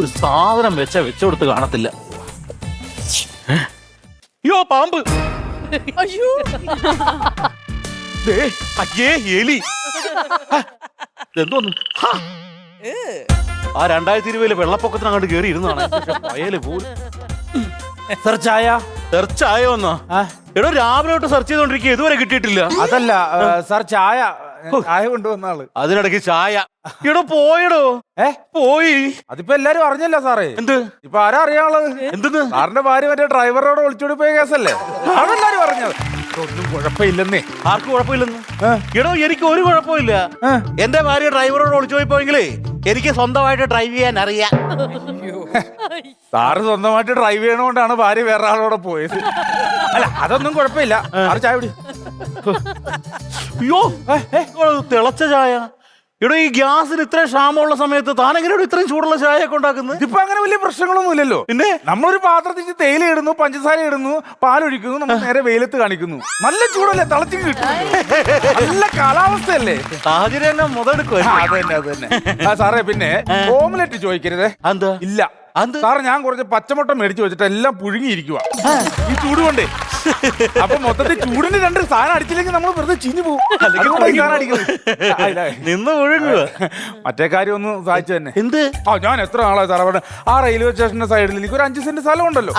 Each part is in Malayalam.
ഒരു സാധനം വെച്ചുകൊടുത്ത് കാണത്തില്ല. അയ്യോ പാമ്പ്, അയ്യോ ദേ, അയ്യേ എലി. എന്തോന്ന് ആ 2020 വെള്ളപ്പൊക്കത്തിനങ്ങോട്ട് കയറി ഇരുന്നാണ് വയല് പോലും. സെർച്ച് ആയ സെർച്ച് ആയോ എന്നാ? എടോ രാവിലെ തൊട്ട് സെർച്ച് ചെയ്തോണ്ടിരിക്കുക, ഇതുവരെ കിട്ടിയിട്ടില്ല. അതല്ല സാർ, ചായ കൊണ്ടുവന്ന ആള്. അതിനിടയ്ക്ക് ചായ. എടോ പോയടോ. പോയി. അതിപ്പോ എല്ലാരും അറിഞ്ഞല്ലോ സാറേ. എന്ത്? ഇപ്പൊ ആരാ അറിയാനുള്ളത്? എന്തെന്ന്? സാറിന്റെ ഭാര്യ മറ്റേ ഡ്രൈവറോട് ഒളിച്ചോടി പോയ കേസല്ലേ? അതെല്ലാരും അറിഞ്ഞത്. ഒന്നും കുഴപ്പമില്ലെന്നേ. ആർക്കും കുഴപ്പമില്ലെന്ന്? എടോ എനിക്ക് ഒരു കുഴപ്പമില്ല. എന്റെ ഭാര്യ ഡ്രൈവറോട് ഒളിച്ചോടി പോയെങ്കിലേ എനിക്ക് സ്വന്തമായിട്ട് ഡ്രൈവ് ചെയ്യാൻ അറിയാം. സാറ് സ്വന്തമായിട്ട് ഡ്രൈവ് ചെയ്യണോണ്ടാണ് ഭാര്യ വേറെ ആളോടെ പോയത്. അല്ല അതൊന്നും കുഴപ്പമില്ല. സാറ് ചായ കുടി. അയ്യോ തിളച്ച ചായ. ഇവിടെ ഈ ഗ്യാസിന് ഇത്രയും ക്ഷാമമുള്ള സമയത്ത് താനെങ്ങനെയാണ് ഇത്രയും ചൂടുള്ള ചായ ഒക്കെ ഉണ്ടാക്കുന്നത്? ഇപ്പൊ അങ്ങനെ വലിയ പ്രശ്നങ്ങളൊന്നും ഇല്ലല്ലോ. പിന്നെ നമ്മളൊരു പാത്രത്തിൽ തേയില ഇടുന്നു, പഞ്ചസാര ഇടുന്നു, പാലൊഴിക്കുന്നു, നമ്മൾ നേരെ വെയിലത്ത് കാണിക്കുന്നു. നല്ല ചൂടല്ലേ, തിളച്ചു കിട്ടും. നല്ല കാലാവസ്ഥയല്ലേ, സാഹചര്യം തന്നെ മുതലെടുക്കുക. അത് തന്നെ. സാറേ പിന്നെ ഓംലെറ്റ് ചോദിക്കരുതേ. എന്താ? ഇല്ല സാറ്, ഞാൻ കുറച്ച് പച്ചമുട്ട മേടിച്ചു വെച്ചിട്ട് എല്ലാം പുഴുങ്ങിയിരിക്കുക ഈ ചൂട് കൊണ്ടേ. അപ്പൊ മൊത്തത്തിൽ ചൂടിന് 2 സാധനം അടിച്ചില്ലെങ്കിൽ നമ്മൾ വെറുതെ ചീഞ്ഞു പോകും. നിന്ന് ഒഴുകുക. മറ്റേ കാര്യം ഒന്ന് സഹായിച്ചു തന്നെ. എന്ത്? ഞാൻ എത്ര നാളായി സാർ അവിടെ ആ റെയിൽവേ സ്റ്റേഷന്റെ സൈഡിൽ എനിക്ക് ഒരു 5 സെന്റ് സ്ഥലം ഉണ്ടല്ലോ.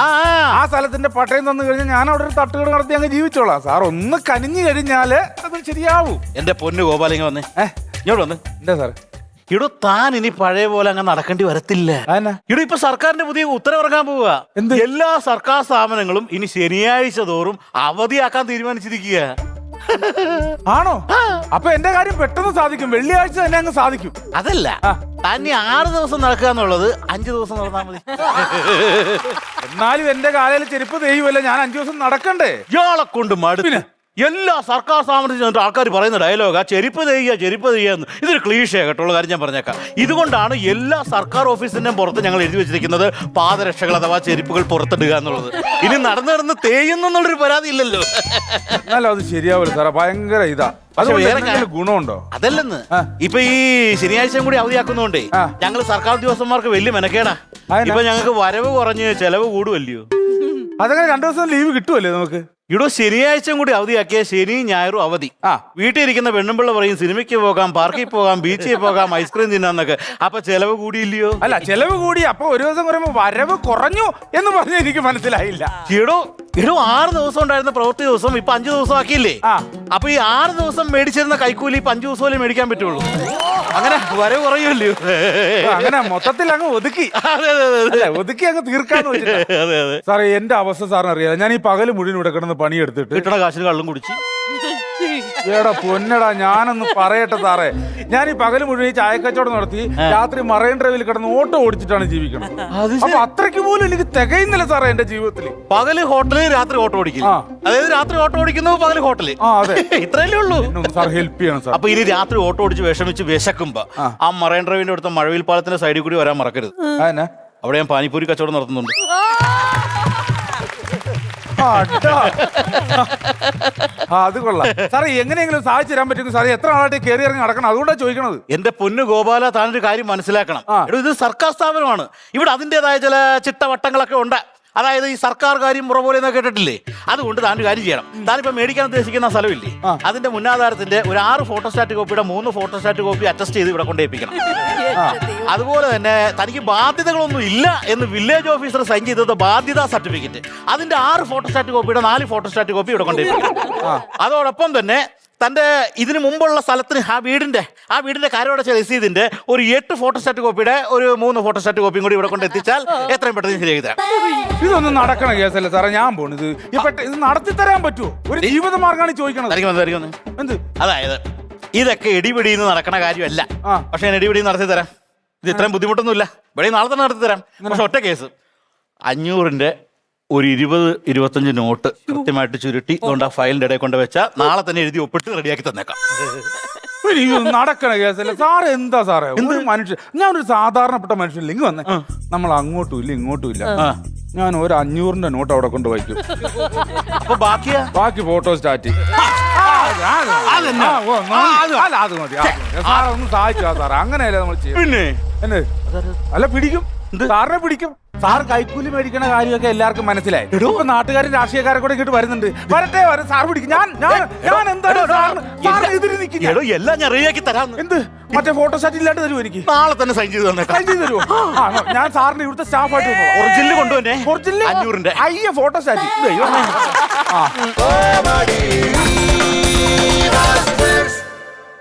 ആ സ്ഥലത്തിന്റെ പട്ടയം തന്നു കഴിഞ്ഞാൽ ഞാൻ അവിടെ ഒരു തട്ടുകട നടത്തി അങ്ങ് ജീവിച്ചോളാം. സാർ ഒന്ന് കനിഞ്ഞു കഴിഞ്ഞാല് അത് ശരിയാവും. എന്റെ പൊന്നു ഗോപാലിങ്ങ വന്നേ, ഇങ്ങോട്ട് വന്ന്. എന്താ സാർ? ഇവിടെ താൻ ഇനി പഴയ പോലെ അങ്ങ് നടക്കേണ്ടി വരത്തില്ല. ഇവിടെ ഇപ്പൊ സർക്കാരിന്റെ പുതിയ ഉത്തരവിറങ്ങാൻ പോവുക. എല്ലാ സർക്കാർ സ്ഥാപനങ്ങളും ഇനി ശനിയാഴ്ച തോറും അവധിയാക്കാൻ തീരുമാനിച്ചിരിക്കുക. ആണോ? അപ്പൊ എന്റെ കാര്യം പെട്ടെന്ന് സാധിക്കും. വെള്ളിയാഴ്ച തന്നെ അങ്ങ് സാധിക്കും. അതല്ല, തന്നെ 6 ദിവസം നടക്കുക എന്നുള്ളത് 5 ദിവസം നടന്നാൽ മതി. എന്നാലും എന്റെ കാലയിൽ ചെരുപ്പ് തെയ്യുമല്ല, ഞാൻ 5 ദിവസം നടക്കണ്ടേ? ഇയാളെ കൊണ്ട് മടുപ്പിന് എല്ലാ സർക്കാർ സ്ഥാപനത്തിൽ ആൾക്കാർ പറയുന്ന ഡയലോഗാ ചെരുപ്പ് തെയ്യാന്ന്. ഇതൊരു ക്ലീഷേ കേട്ടുള്ള കാര്യം ഞാൻ പറഞ്ഞേക്കാം. ഇതുകൊണ്ടാണ് എല്ലാ സർക്കാർ ഓഫീസിന്റെയും പുറത്ത് ഞങ്ങൾ എഴുതി വെച്ചിരിക്കുന്നത് പാദരക്ഷകൾ അഥവാ ചെരുപ്പുകൾ പുറത്തിടുക എന്നുള്ളത്. ഇനി നടന്ന് തേയുന്നുള്ളൊരു പരാതി ഇല്ലല്ലോ. എന്നാലും അത് ശരിയാവില്ല സാറേ, ഭയങ്കര ഇതാ. അത് ഗുണമുണ്ടോ? അതല്ലെന്ന്, ഇപ്പൊ ഈ ശനിയാഴ്ചയും കൂടി അവധിയാക്കുന്നോണ്ടേ ഞങ്ങൾ സർക്കാർ ഉദ്യോഗസ്ഥന്മാർക്ക് വലിയ മെനക്കേടാ. ഇപ്പൊ ഞങ്ങൾക്ക് വരവ് കുറഞ്ഞ് ചെലവ് കൂടുമല്ലയോ. അതങ്ങനെ 2 ദിവസം ലീവ് കിട്ടുമല്ലേ നമുക്ക്? ഇവിടെ ശനിയാഴ്ചയും കൂടി അവധിയാക്കിയ ശനി ഞായറും അവധി. വീട്ടിൽ ഇരിക്കുന്ന പെണ്ണുമ്പിള്ള പറയും സിനിമയ്ക്ക് പോകാം, പാർക്കിൽ പോകാം, ബീച്ചിൽ പോകാം, ഐസ്ക്രീം തിന്നാന്നൊക്കെ. അപ്പൊ ചെലവ് കൂടിയില്ലയോ? അല്ല ചെലവ് കൂടി. അപ്പൊ ഒരു ദിവസം പറയുമ്പോ വരവ് കുറഞ്ഞു എന്ന് പറഞ്ഞ എനിക്ക് മനസ്സിലായില്ല. ഇടോ 6 ദിവസം ഉണ്ടായിരുന്ന പ്രവൃത്തി ദിവസം ഇപ്പൊ 5 ദിവസം ആക്കിയില്ലേ? അപ്പൊ ഈ 6 ദിവസം മേടിച്ചിരുന്ന കൈക്കൂലി ഇപ്പൊ 5 ദിവസം മേടിക്കാൻ പറ്റുള്ളൂ. അങ്ങനെ വരവ് കുറയുമല്ലയോ? അങ്ങനെ മൊത്തത്തിൽ അങ്ങ് ഒതുക്കി അങ്ങ് തീർക്കാന്ന് വെച്ചിട്ട്. സാറേ എന്റെ അവസ്ഥ സാറിന് അറിയാം. ഞാൻ ഈ പകല് മുഴുവൻ ഇവിടെ കിടന്ന് പണിയെടുത്തിട്ട് കിട്ടണ കാശിന് കള്ളും കുടിച്ച്. ഏടാ പൊന്നടാ, ഞാനൊന്ന് പറയട്ടെ സാറേ, ഞാൻ ഈ പകല് മുഴുവൻ ഈ ചായക്കച്ചവടം നടത്തി രാത്രി മറൈൻ ഡ്രൈവിൽ കിടന്ന് ഓട്ടോ ഓടിച്ചിട്ടാണ് ജീവിക്കണം. അപ്പൊ അത്രയ്ക്ക് പോലും എനിക്ക് തികയുന്നില്ല സാറേ എന്റെ ജീവിതത്തിൽ. പകല് ഹോട്ടല്, രാത്രി ഓട്ടോ ഓടിക്കും. അതായത് രാത്രി ഓട്ടോ ഓടിക്കുന്നു, പകല് ഹോട്ടല്. അതെ, ഇത്രയല്ലേ ഉള്ളൂ. സാർ ഹെൽപ്പ് ചെയ്യണം സാർ. അപ്പൊ ഇനി രാത്രി ഓട്ടോ ഓടിച്ച് വിഷമിച്ച് വിശക്കുമ്പോ ആ മറൈൻ ഡ്രൈവിന്റെ അടുത്ത മഴവിൽ പാലത്തിന്റെ സൈഡിൽ കൂടി വരാൻ മറക്കരുത്. അവിടെ ഞാൻ പാനിപ്പൂരി കച്ചവടം നടത്തുന്നുണ്ട്. അത് കൊള്ളാം സാറേ. എങ്ങനെയെങ്കിലും സാധിച്ചു തരാൻ പറ്റും സാറേ? എത്ര നാളായിട്ട് കയറി ഇറങ്ങി നടക്കണം, അതുകൊണ്ടാണ് ചോദിക്കണത്. എന്റെ പൊന്നു ഗോപാല, താനൊരു കാര്യം മനസ്സിലാക്കണം. ഇത് സർക്കാർ സ്ഥാപനമാണ്. ഇവിടെ അതിൻ്റെതായ ചില ചിട്ടവട്ടങ്ങളൊക്കെ ഉണ്ട്. അതായത് ഈ സർക്കാർ കാര്യം മുറ പോലെ എന്നൊക്കെ കേട്ടിട്ടില്ലേ? അതുകൊണ്ട് താനൊരു കാര്യം ചെയ്യണം. താനിപ്പോ മേടിക്കാൻ ഉദ്ദേശിക്കുന്ന സ്ഥലമില്ലേ, അതിന്റെ മുന്നാധാരത്തിന്റെ ഒരു 6 ഫോട്ടോസ്റ്റാറ്റ് കോപ്പിയുടെ 3 ഫോട്ടോസ്റ്റാറ്റ് കോപ്പി അറ്റസ്റ്റ് ചെയ്ത് ഇവിടെ കൊണ്ടേപ്പിക്കണം. അതുപോലെ തന്നെ തനിക്ക് ബാധ്യതകളൊന്നും ഇല്ല എന്ന് വില്ലേജ് ഓഫീസർ സൈൻ ചെയ്തത് ബാധ്യതാ സർട്ടിഫിക്കറ്റ്, അതിന്റെ 6 ഫോട്ടോസ്റ്റാറ്റ് കോപ്പിയുടെ 4 ഫോട്ടോസ്റ്റാറ്റ് കോപ്പി ഇവിടെ കൊണ്ടേപ്പിക്കണം. അതോടൊപ്പം തന്നെ തന്റെ ഇതിനു മുമ്പുള്ള സ്ഥലത്തിന് ആ വീടിന്റെ കരമടച്ച രസീതിന്റെ ഒരു 8 ഫോട്ടോസ്റ്റാറ്റ് കോപ്പിയുടെ ഒരു 3 ഫോട്ടോസ്റ്റാറ്റ് കോപ്പിയും കൂടി ഇവിടെ കൊണ്ട് എത്തിച്ചാൽ എത്രയും പെട്ടെന്ന് ശരിയാക്കി തരാം. ഇതൊന്നും നടക്കണ കേസല്ല സാറേ, ഞാൻ പോണത്. ഇത് നടത്തി തരാൻ പറ്റുമോ? ഒരു ജീവിത മാർഗമാണ് ചോദിക്കണത്. എന്ത്? അതായത് ഇതൊക്കെ ഇടിപിടിന്ന് നടക്കണ കാര്യമല്ല. പക്ഷെ ഞാൻ ഇടിപിടി നടത്തി തരാം. ഇത് ഇത്രയും ബുദ്ധിമുട്ടൊന്നുമില്ല. ഇവിടെ നാളെ തന്നെ നടത്തി തരാം. പക്ഷെ ഒറ്റ കേസ്, 500-ന്റെ ഒരു 20-25 നോട്ട് കൃത്യമായിട്ട് ചുരുട്ടി കൊണ്ട് ആ ഫയലിന്റെ ഇടയിൽ കൊണ്ട് വെച്ചാൽ നാളെ തന്നെ എഴുതി ഒപ്പിട്ട് റെഡിയാക്കി തന്നേക്കാം. നടക്കണ കേസല്ല സാറേ. എന്താ സാറേ ഒരു മനുഷ്യൻ, ഞാനൊരു സാധാരണപ്പെട്ട മനുഷ്യനില്ലെങ്കിൽ വന്നേ. നമ്മൾ അങ്ങോട്ടും ഇല്ല ഇങ്ങോട്ടും ഇല്ല. ഞാൻ ഒരു 500-ന്റെ നോട്ട് അവിടെ കൊണ്ട് വയ്ക്കും. അപ്പൊ ബാക്കി ഫോട്ടോ സ്റ്റാറ്റ് അതെന്നാ? അത് മതി സാറേ ഒന്ന് സഹായിച്ചു സാറേ അങ്ങനെയല്ലേ നമ്മൾ ചെയ്യും പിന്നെ എന്നെ അല്ല പിടിക്കും സാറിനെ പിടിക്കും സാർ കൈക്കൂലി മേടിക്കണ കാര്യമൊക്കെ എല്ലാവർക്കും മനസ്സിലായി ഇപ്പൊ നാട്ടുകാരും രാഷ്ട്രീയക്കാരെ കൂടെ ഇങ്ങോട്ട് വരുന്നുണ്ട് വരട്ടെ സാർ പിടിക്കും ഞാൻ എന്താണ് എതിര് നിൽക്കുക എടോ എല്ലാം ഞാൻ റെഡിയാക്കി തരാം. എന്ത് മറ്റേ ഫോട്ടോസ്റ്റാറ്റ് ഇല്ലാണ്ട് തരുമോ എനിക്ക് നാളെ തന്നെ സൈൻ ചെയ്ത് തന്നേക്കാം. സൈൻ ചെയ്ത് തരുമോ ഞാൻ സാറിന്റെ ഇവിടുത്തെ സ്റ്റാഫായിട്ട് ഒറിജിനൽ കൊണ്ടുവന്നെ ഒറിജിനൽ 500-ന്റെ അയ്യ ഫോട്ടോസ്റ്റാറ്റ്